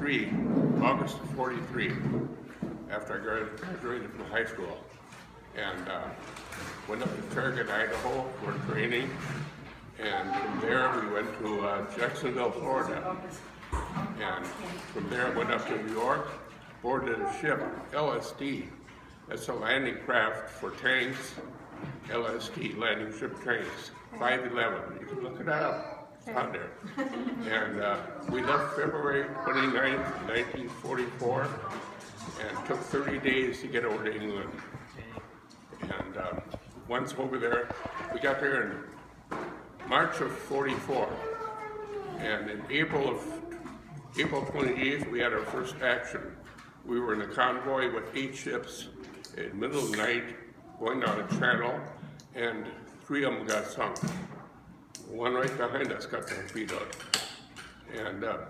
43, August of 43, after I graduated from high school. And went up to Farragut, Idaho for training. And from there we went to Jacksonville, Florida. And from there I went up to New York, boarded a ship, LSD. That's a landing craft for tanks, LSD, landing ship tanks, 511. You can look it up, it's on there. And we left February 29th, 1944, and took 30 days to get over to England. And once over there, we got there in March of 44. And in April 28th, we had our first action. We were in a convoy with 8 ships in the middle of the night, going down a channel, and 3 of them got sunk. One right behind us got their feet out. And the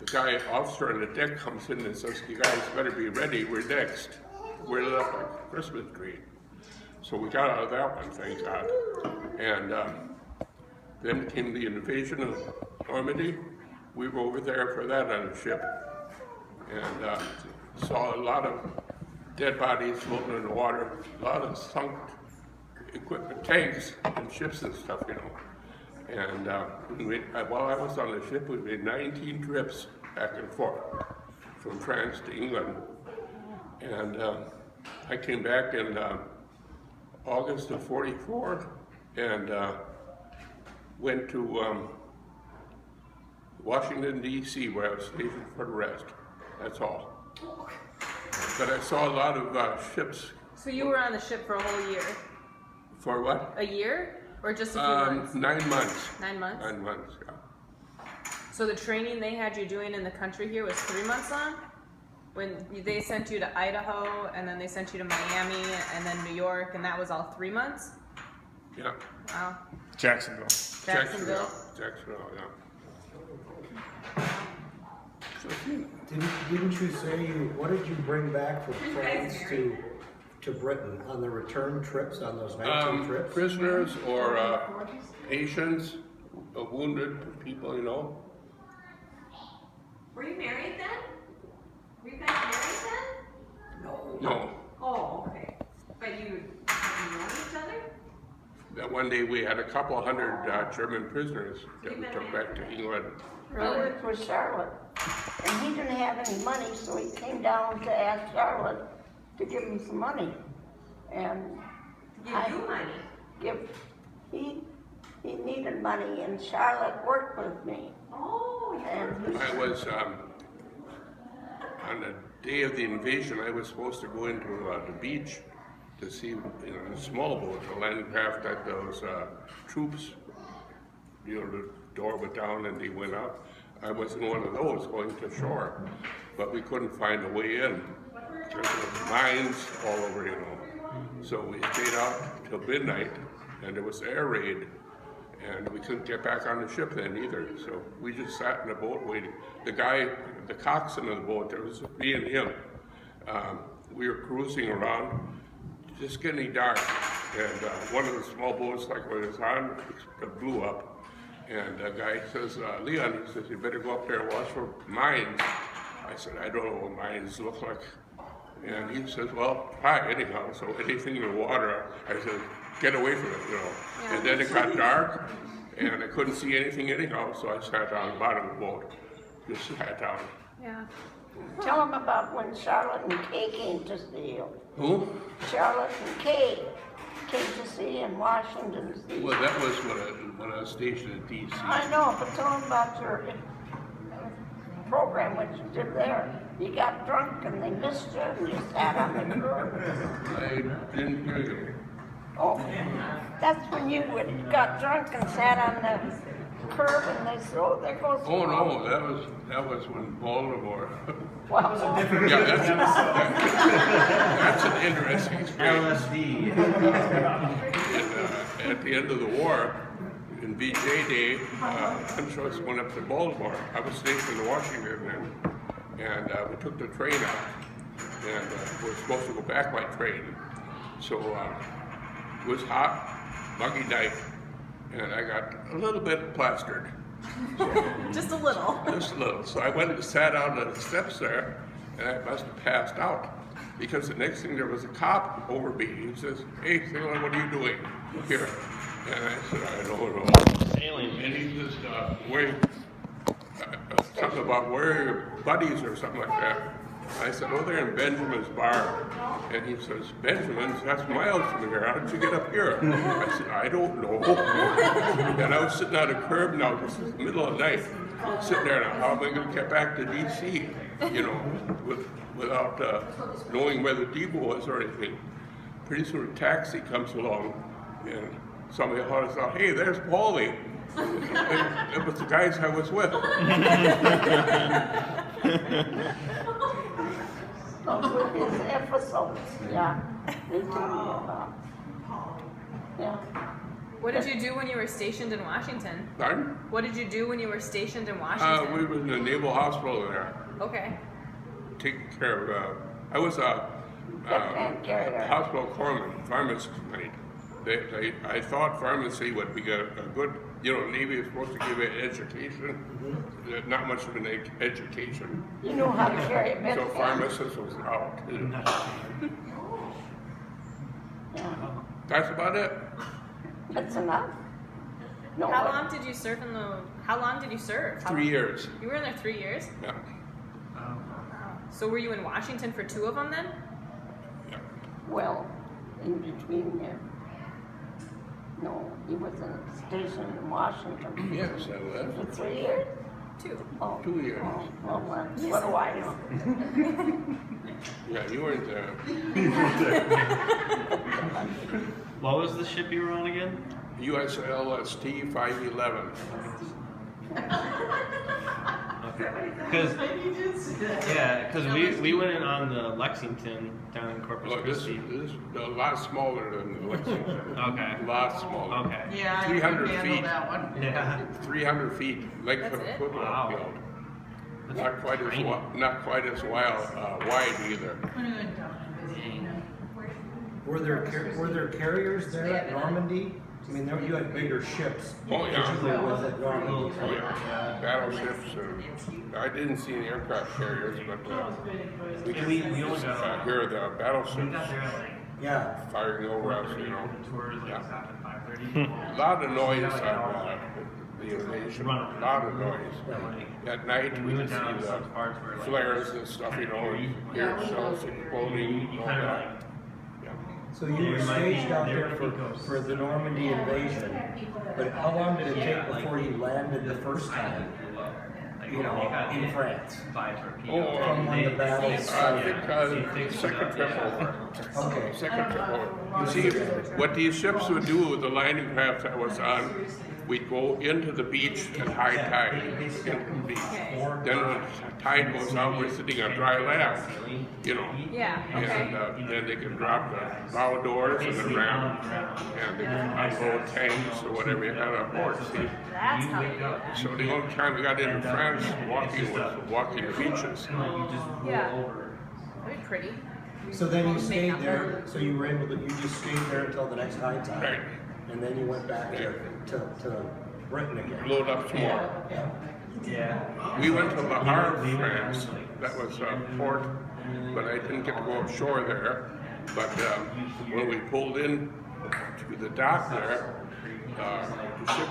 guy, officer on the deck, comes in and says, "You guys better be ready, we're next." We're lit up like a Christmas tree. So we got out of that one, thank God. And then came the invasion of Normandy. We were over there for that on the ship. And saw a lot of dead bodies floating in the water, a lot of sunk equipment, tanks and ships and stuff, you know. And while I was on the ship, we made 19 trips back and forth from France to England. And I came back in August of 44 and went to Washington, D.C., where I was stationed for the rest. That's all. But I saw a lot of ships. So you were on the ship for a whole year? For what? A year? Or just a few months? 9 months. 9 months? 9 months, yeah. So the training they had you doing in the country here was 3 months long? When they sent you to Idaho, and then they sent you to Miami, and then New York, and that was all 3 months? Yeah. Wow. Jacksonville. Jacksonville, yeah. Didn't you say, what did you bring back from France to Britain on the return trips, on those 19 trips? Prisoners or patients, wounded people, you know. Were you married then? Were you guys married then? No. Oh, okay. But you know each other? That one day we had a couple hundred German prisoners that we took back to England. I worked with Charlotte, and he didn't have any money, so he came down to ask Charlotte to give him some money. And Give you money? He needed money, and Charlotte worked with me. Oh, And I was, on the day of the invasion, I was supposed to go into the beach to see, you know, the small boat, the landing craft that those troops, you know, the door went down and they went up. I was in one of those going to shore, but we couldn't find a way in. There were mines all over, you know. So we stayed out till midnight, and there was air raid, and we couldn't get back on the ship then either. So we just sat in the boat waiting. The guy, the coxswain of the boat, there was me and him. We were cruising around, just getting dark, and one of the small boats, like when it was on, it blew up. And the guy says, "Leon," he says, "you better go up there and watch for mines." I said, "I don't know what mines look like." And he says, "Well, try anyhow." So anything in the water, I said, "Get away from it, you know." Yeah. And then it got dark, and I couldn't see anything anyhow, so I sat down the bottom of the boat. Just sat down. Yeah. tell him about when Charlotte and Kay came to see you. Who? Charlotte and Kay came to see you in Washington, D.C. Well, that was when I was stationed in D.C. I know, but tell him about your program, what you did there. You got drunk and they missed you and you sat on the curb. I didn't hear you. Oh, that's when you got drunk and sat on the curb and they said, "Oh, there goes." Oh no, that was when Baltimore. Well, Yeah, that's an interesting experience. LSD. And, at the end of the war, in VJ Day, Hunchos went up to Baltimore. I was stationed in Washington then, and we took the train out, and we were supposed to go back by train. So it was hot, muggy night, and I got a little bit plastered. Just a little. Just a little. So I went and sat out on the steps there, and I must have passed out. Because the next thing there was a cop over me. He says, "Hey, Salem, what are you doing here?" And I said, "I don't know." And he says, something about where are your buddies or something like that. I said, "Oh, they're in Benjamin's bar." And he says, "Benjamin's? That's miles from here. How did you get up here?" I said, "I don't know." And I was sitting on a curb now. This is the middle of the night. Sitting there now. How am I going to get back to D.C., without knowing where the depot was or anything? Pretty soon a taxi comes along, and somebody hollers out, "Hey, there's Paulie." It was the guys I was with. Those were his episodes, yeah. They told me about. Yeah. What did you do when you were stationed in Washington? Pardon? What did you do when you were stationed in Washington? We were in the Naval Hospital there, Okay. taking care of, I was a Left-hand carrier. hospital corpsman, pharmacist. I thought pharmacy would be a good, Navy is supposed to give you an education, not much of an education. You knew how to carry a So medicine. pharmacist was out. Yeah. That's about it. That's enough. No, How long did you serve How long did you serve? 3 years. You were in there 3 years? Yeah. Wow. So were you in Washington for 2 of them then? Yeah. well, in between there. No, he was in a station in Washington. Yes, I was. For 3 years? 2. Oh, 2 years. Oh, well, what do I know? Yeah, you weren't there. What was the ship you were on again? USLST 511. Because we went in on the Lexington down in Corpus Look, this Christi. is a lot smaller than the Lexington. Okay. A lot smaller. Okay. Yeah, I 300 can handle feet. that one. Yeah. 300 feet, like That's a it? football Wow. field. That's Not quite as tiny. not quite as wide either. Were there carriers there at Normandy? I mean, you had bigger ships. Oh, yeah. that you were with at Normandy. Oh yeah, battleships. I didn't see any aircraft carriers, but we And we only got hear the we got battleships there at like Yeah. firing over us. tours like Yeah. stopped at 5:30. A lot of noise on the invasion. A lot of noise. At night, we would see the flares and stuff, hear shells exploding, You all kind of that. like Yeah. So you were staged out there for the Normandy invasion, but how long did it take before you landed the first time? In France? From one of the battles. I think second trip over. Okay. Second trip over. You see, what these ships would do with the landing craft I was on, we'd go into the beach at high tide, into the beach. Then when tide goes out, we're sitting on dry land, Yeah, okay. And then they can drop the bow doors and the ramp, and they can unload tanks or whatever you had on board, see? That's how you do that. So the only time we got into France walking was walking the beaches. Yeah. Very pretty. So then you stayed there, so you were able to, you just stayed there until the next high Right. tide? And then you went back to Britain again? Load up some more. Yeah. Yeah. We went to Le Havre, France. That was a port, but I didn't get to go ashore there. But when we pulled in to the dock there, the ship,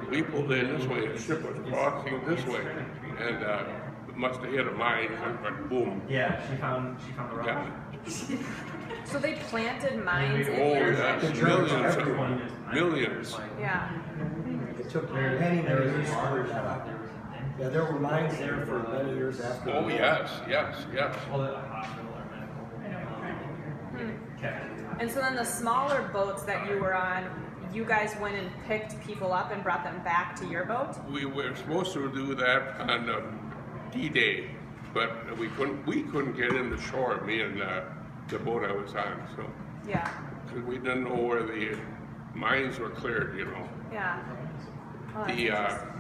we pulled in this way, the ship was crossing this way, and it must have hit a mine and went boom. Yeah, she found the rock. Yeah. So they planted mines in Oh, your yes, ship? millions of millions. Yeah. It took many years to clear that up. Yeah, there were mines there for many years after. Oh, yes, yes, yes. Well, the hospital or medical. And so then the smaller boats that you were on, you guys went and picked people up and brought them back to your boat? We were supposed to do that on D-Day, but we couldn't get in the shore, me and the boat I was on, so, Yeah. because we didn't know where the mines were cleared, Yeah. Oh, that's The interesting.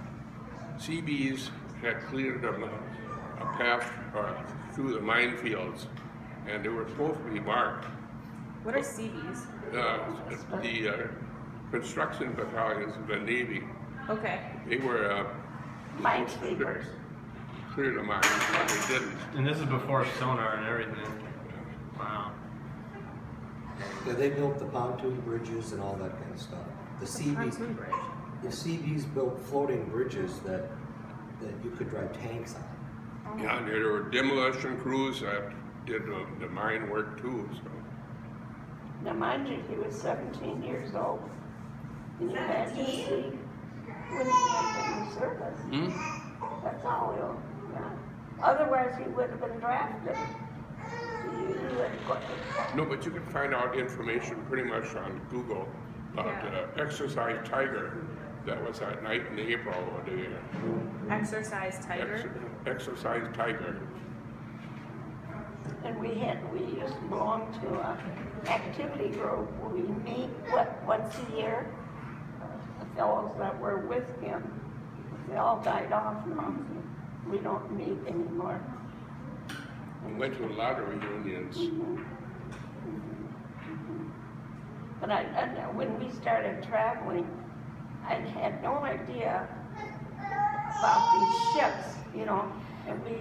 Seabees had cleared a path through the minefields, and they were supposed to be marked. What are CBs? The construction battalions of the Navy Okay. They were Minesweepers. clear the mines, but they didn't. And this is before sonar and everything. Wow. Yeah, they built the pontoon bridges and all that kind of stuff. The CBs, Pontoon bridge. the CBs built floating bridges that you could drive tanks on. Yeah, and there were demolition crews that did the mine work too, so. Now, mind you, he was 17 years old. Can you imagine 17? Steve, when he went in the service? Hmm? That's all he'll, yeah. Otherwise, he would have been drafted. He would have got- No, but you can find out information pretty much on Google about Yeah. Exercise Tiger. That was that night in April of the Exercise tiger. Exercise Tiger. And we used to belong to an activity group where we meet, once a year? The fellows that were with him, they all died off now. We don't meet anymore. We went to a lot of reunions. But when we started traveling, I had no idea about these ships, you know, and he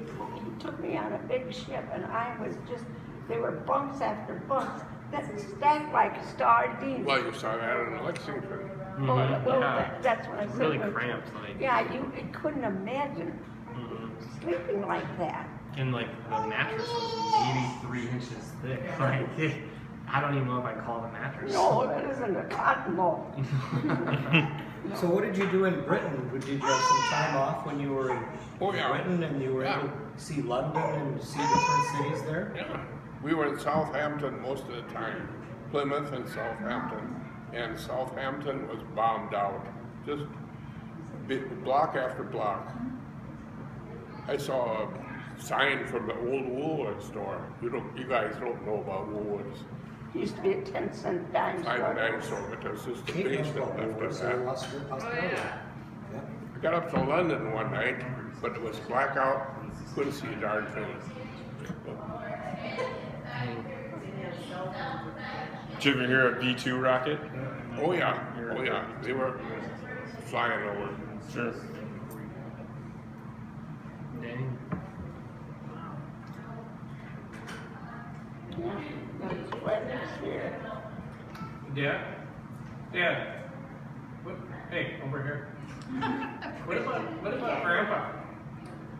took me on a big ship, and I was just, they were bunks after bunks that stacked like sardines. Well, you saw that in Lexington. Well, Yeah. that's what I said. Really cramped, like. Yeah, you couldn't imagine sleeping like that. And like the mattress was 83 inches thick. Like, I don't even know if I call it a mattress. No, that isn't a cotton ball. So what did you do in Britain? Did you have some time off when you were in Oh, yeah. Britain and you were Yeah. able to see London and see different cities there? Yeah. We were in Southampton most of the time. Plymouth and Southampton. And Southampton was bombed out. Just block after block. I saw a sign from the old Woolworth store. You guys don't know about Woolworths. Used to be a 10-cent dime I store. dinosaur, but there's just the Kate knows basement about left of Woolworths in that. Australia. Yeah. I got up to London one night, but it was blackout. Couldn't see a darn thing. Did you ever hear a V2 rocket? Oh yeah, oh yeah. They were flying over. Sure. Dang. Yeah, that's weather's here. Dad? Dad? What? Hey, over here. What about Grandpa?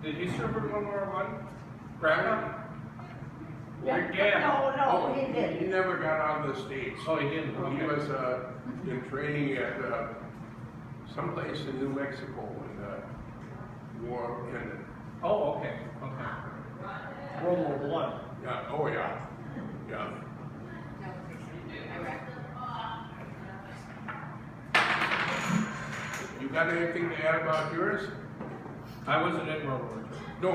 Did he serve in World War I? Grandpa? Yeah, Yeah. no, he He didn't. never got out of the States. Oh, he didn't. He Okay. was in training at someplace in New Mexico when the war ended. Oh, okay. Okay. World War I. Yeah, oh yeah, yeah. You got anything to add about yours? I wasn't in World War II. No.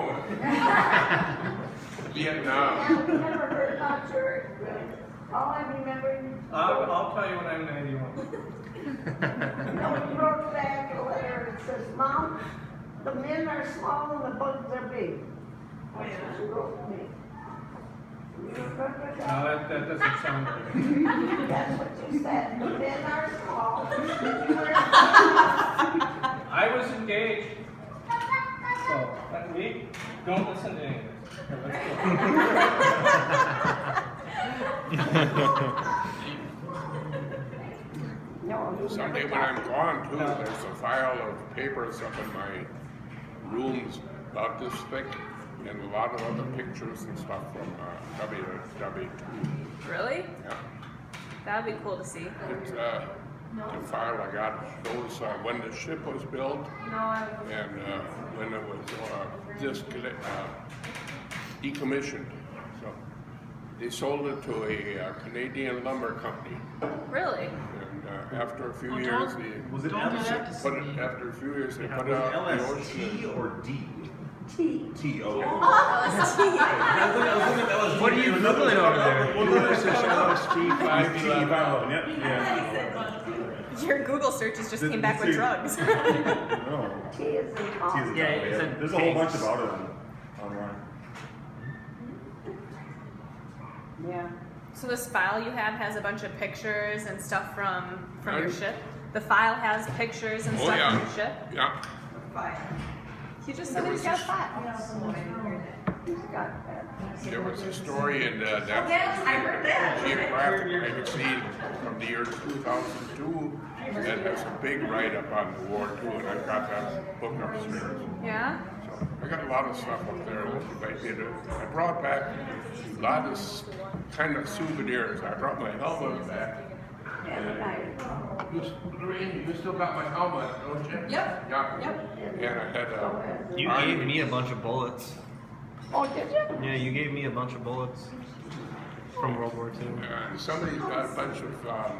Vietnam. Yeah, we never heard about your experience. All I remember, I'll tell you when I'm 91. you know, you wrote back a letter that says, Mom, the men are small and the bugs are big. That's what you wrote to me. You remember No, that? that doesn't sound very good. That's what you said. The men are small. You were- I was engaged. So, like me, don't listen to any of this. No, you Someday never when I'm talked. gone too, there's a file of papers up in my rooms about this thick, and a lot of other pictures and stuff from WWII. Really? Yeah. That'd be cool to see. It's the file I got shows when the ship was built No, I and when it was decommissioned. So they sold it to a Canadian lumber company, really. and after a few years, they Was it put it. After a few years, they put it out in the ocean. LST or D? Tea. T O. What are you Googling over there? Well, this is LST 511. Yep. Yeah. Your Google searches just came back with drugs. No. Tea is in T is common. a Yeah, dog, it's a There's a whole bunch pigs. about it online. Yeah. So this file you have has a bunch of pictures and stuff from your ship. The file has pictures and Oh, stuff yeah. from the ship. Yeah. He just said he's got a file. He's got that. There was a story in the Yes, I heard that. Geographic magazine from the year 2002 that has a big write-up on the war too, and I got that book upstairs. Yeah? So I got a lot of stuff up there. I brought back a lot of kind of souvenirs. I brought my helmet back. You still got my helmet, don't you? Yep. Yeah. Yep. And I had You gave me a bunch of bullets. Oh, did you? Yeah, you gave me a bunch of bullets from World War II. and somebody's got a bunch of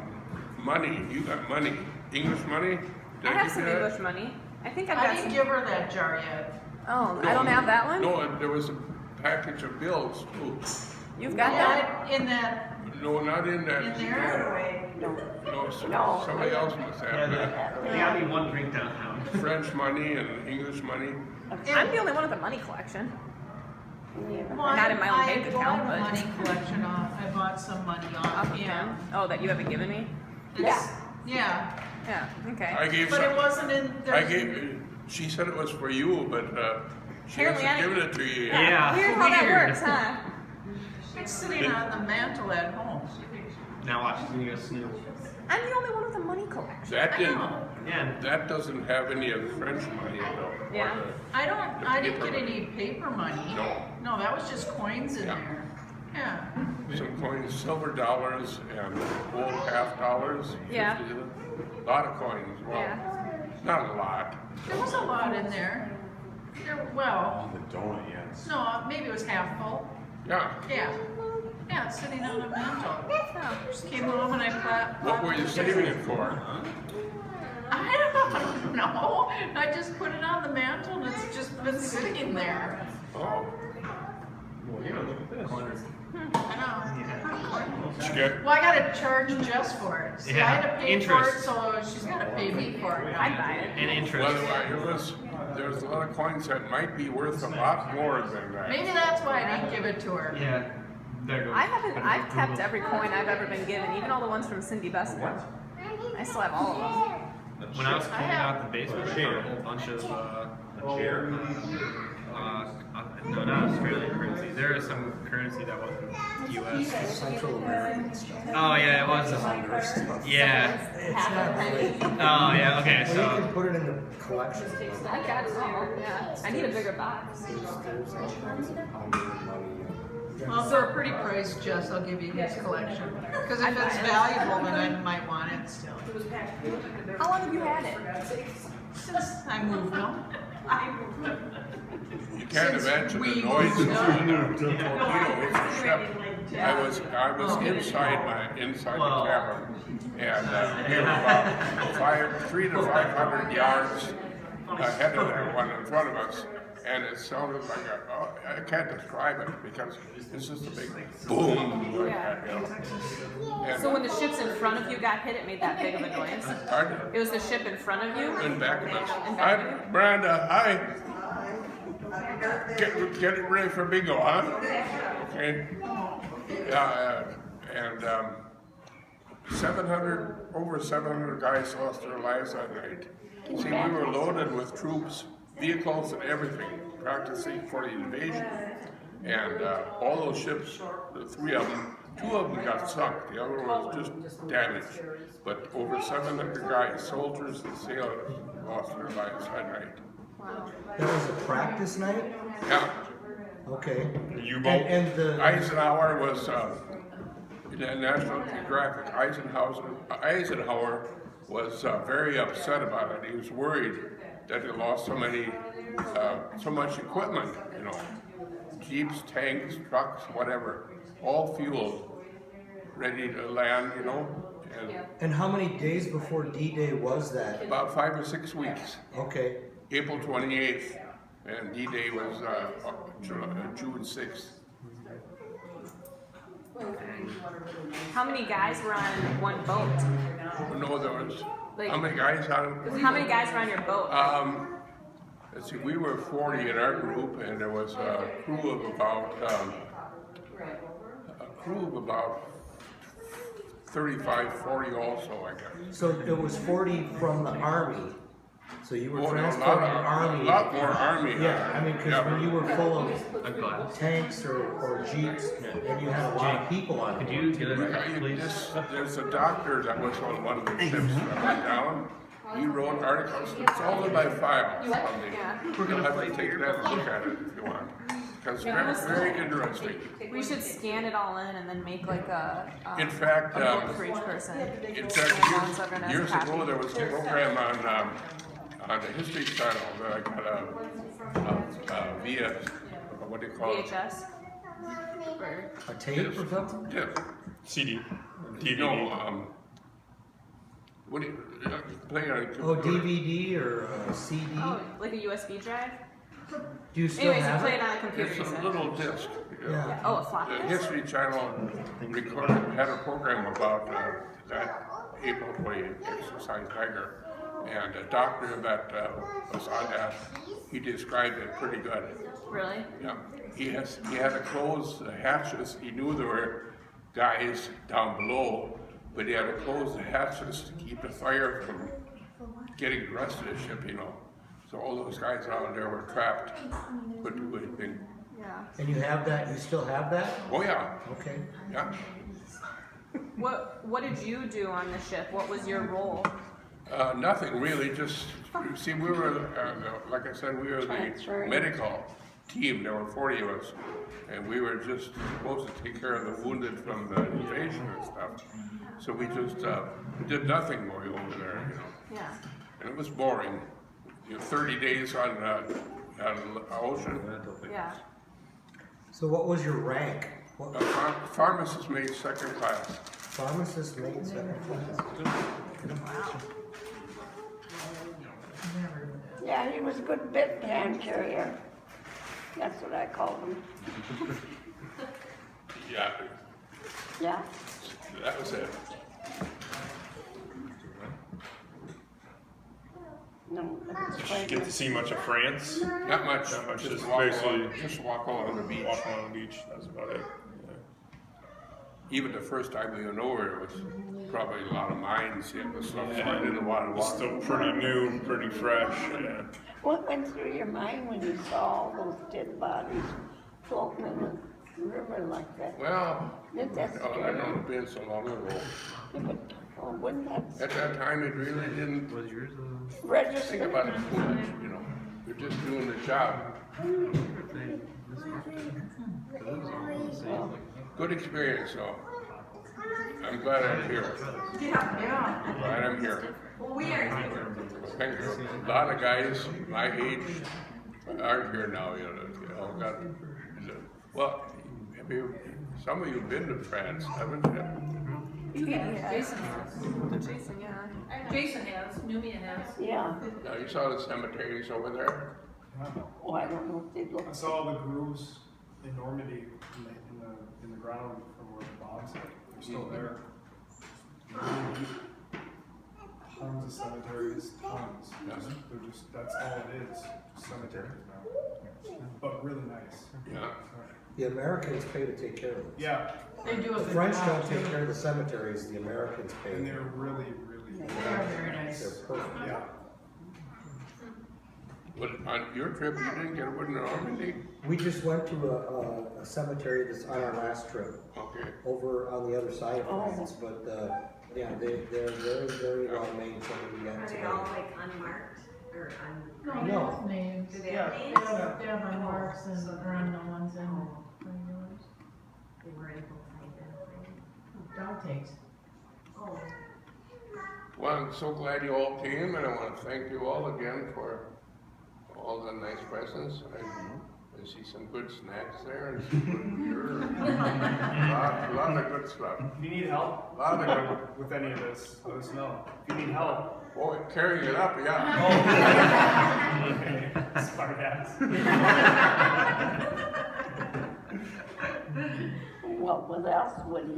money. You got money. English money? Did I have give some you that? English money. I think I've I got didn't some. give her that jar yet. Oh, I don't have that one? No, and there was a package of bills too. You've got that? In that, No, not in that. in there? No, somebody else must have that. They got me one drink downtown. French money and English money. I'm the only one with a money collection. Well, Not in my own bank I account, bought but- a money collection off, I bought some money Off off of him. him. Oh, that you haven't given me? It's- Yeah, Yeah, okay. I gave but it some. wasn't in, I there's, gave. She said it was for you, but she Apparently I hasn't didn't- given it to you yet. Yeah. Weird how that weird. works, huh? it's sitting on the mantle at home. Now watch, she's gonna go snooze. I'm the only one with a money collection. That I didn't. know. Yeah. That doesn't have any of the French money though. Yeah. I didn't paper get money. any paper money. No. No, that was just coins in Yeah. there. Yeah. Some coins, silver dollars and gold half dollars. Yeah. 50, a lot of coins. Well, Yeah. not a lot. There was a lot in there. Well, The donut, yes. no, maybe it was half full. Yeah. Yeah. Yeah, it's sitting on the mantle. Oh. Just came home and I What were you saving it for? I don't know. I just put it on the mantle and it's just been sitting there. Oh. Well, here, look at this. I know. Did you get? Well, I gotta charge Jess for it. See, I had to pay for interest. it, so she's gotta pay me for it. I'd buy it. And interest. Well, there's a lot of coins that might be worth a lot more than that. Maybe that's why I didn't give it to her. Yeah. There goes. I've kept every coin I've ever been given, even all the ones from Cindy Bestwood. I still have all of them. When I was cleaning out the basement, I found a whole bunch of A chair. no, not Australian currency. There is some currency that wasn't U.S. Central American stuff. Oh yeah, it was. Yeah. It's not related. Oh yeah. Okay. Well, you So. can put it in the collection. I've got some, yeah. I need a bigger box. There's all kinds of pounded money. Well, for a pretty price, Jess, I'll give you his collection. Because if it's valuable, then I might want it still. How long have you had it? Since I moved them. You can't Since imagine we the noise moved of on. the torpedo. It's a ship. I was inside the cabin, and we were about 300 to 500 yards ahead of that one in front of us, and it sounded like I can't describe it because it's just a big boom like that, you know. And So when the ships in front of you got hit, it made that big of a noise? pardon? It was the ship in front of you? In back of us. In back of Hi, Miranda. Hi. Get it ready for bingo, huh? Okay. Yeah, and 700 guys lost their lives that night. See, we were loaded with troops, vehicles, and everything, practicing for the invasion. And all those ships, the 3 of them, 2 of them got sunk. The other one was just damaged. But over 700 guys, soldiers and sailors, lost their lives that night. That was a practice night? Yeah. Okay. U-boat. And the, Eisenhower was in the National Geographic. Eisenhower was very upset about it. He was worried that they lost so much equipment, you know, jeeps, tanks, trucks, whatever, all fueled, ready to land, you know. and how many days before D-Day was that? About 5 or 6 weeks. Okay. April 28th, and D-Day was June 6th. How many guys were on one boat? No, there was, Like- how many guys on? How many guys were on your boat? Let's see, we were 40 in our group, and there was a crew of about 35, 40 also, I guess. So it was 40 from the Army. So you were Oh, no, transporting Army. a lot more Army. Yeah, I mean, because Yeah. when you were full of I'm glad. tanks or jeeps, and you had a lot of people on Could board. you get Yeah, it, please? there's a doctor that was on one of the ships that went down. He wrote articles. It's all in my files. Yeah. You'll have to take that and look at it if you want. Because it's very, very interesting. We should scan it all in and then make like In fact, a book for each person. in Scan it down fact, so everyone has a years copy. ago, there was a program on the History Channel that I got via, what do you call it? VHS. Or- A tape or something? Yeah. CD, DVD. No, what do you, play on a computer. Oh, DVD or CD? Oh, like a USB drive? Do you still Anyways, you have play it it? on a computer, It's you a said. little disc. Yeah. Oh, a floppy The disk? History Channel had a program about that April 28th exercise tiger. And the doctor that was on that, he described it pretty good. Really? Yeah. He had to close the hatches. He knew there were guys down below, but he had to close the hatches to keep the fire from getting the rest of the ship, you know. So all those guys down there were trapped, couldn't do anything. Yeah. And you have that, you still have that? Oh yeah, Okay. yeah. What did you do on the ship? What was your role? Nothing really, just, see, we were, like I said, we were the Transferring. medical team, there were 40 of us, and we were just supposed to take care of the wounded from the invasion and stuff. So we just did nothing more over there, you know, Yeah. and it was boring. You know, 30 days on the ocean. Yeah. So what was your rank? What, Pharmacist made second class. pharmacist made second class? Yeah, he was a good bedpan carrier. That's what I called him. Yeah, Yeah. that was it. No, that's Did you right. get to see much of France? Not much. Not much, Just just walk basically- along, just walk along the beach. Walking on the beach, that's about it. Even the first time we went over, it was probably a lot of mines and the stuff Yeah. right in the water. It's still pretty new, pretty fresh, yeah. What went through your mind when you saw all those dead bodies floating in the river like that? Well, Did that I scare know you? it's been so long ago. Yeah, but, oh, wouldn't that At that time, it really didn't Was yours think register? about it too much, you know. You're just doing the job. Well, Good experience, though. I'm glad I'm here. Yeah. Glad I'm here. Thank you. A lot of guys my age aren't here now, you know, got, well, have you, some of you have been to France, haven't you? Jason has. Jason, yeah. Jason has, Numia has. yeah. Now, you saw the cemeteries over there? Oh, I don't know if they'd look. I saw the grooves in Normandy in the ground from where the bombs hit. They're still there. Tons of cemeteries, tons. They're just, that's all it is, cemeteries now. But really nice. Yeah. The Americans pay to take care of it. Yeah, They do The a French don't take care of the cemeteries, the Americans pay. and they're really, really, They are very nice. They're perfect. yeah. But on your trip, you didn't get over to Normandy? We just went to a cemetery that's on our last trip, Okay. over on the other side of France, but, yeah, they're very, very well maintained yet Are they today. all like unmarked or un? No. have names. Do They they have names? have unmarks and unknowns and regulars. They were able to identify. Dog takes. Oh. Well, I'm so glad you all came, and I want to thank you all again for all the nice presents. I see some good snacks there and some good beer. A lot of good stuff. If you need help A lot of good. with any of this, let us know. If you need help, Boy, carrying it up, yeah. smart ass. Well, what else would he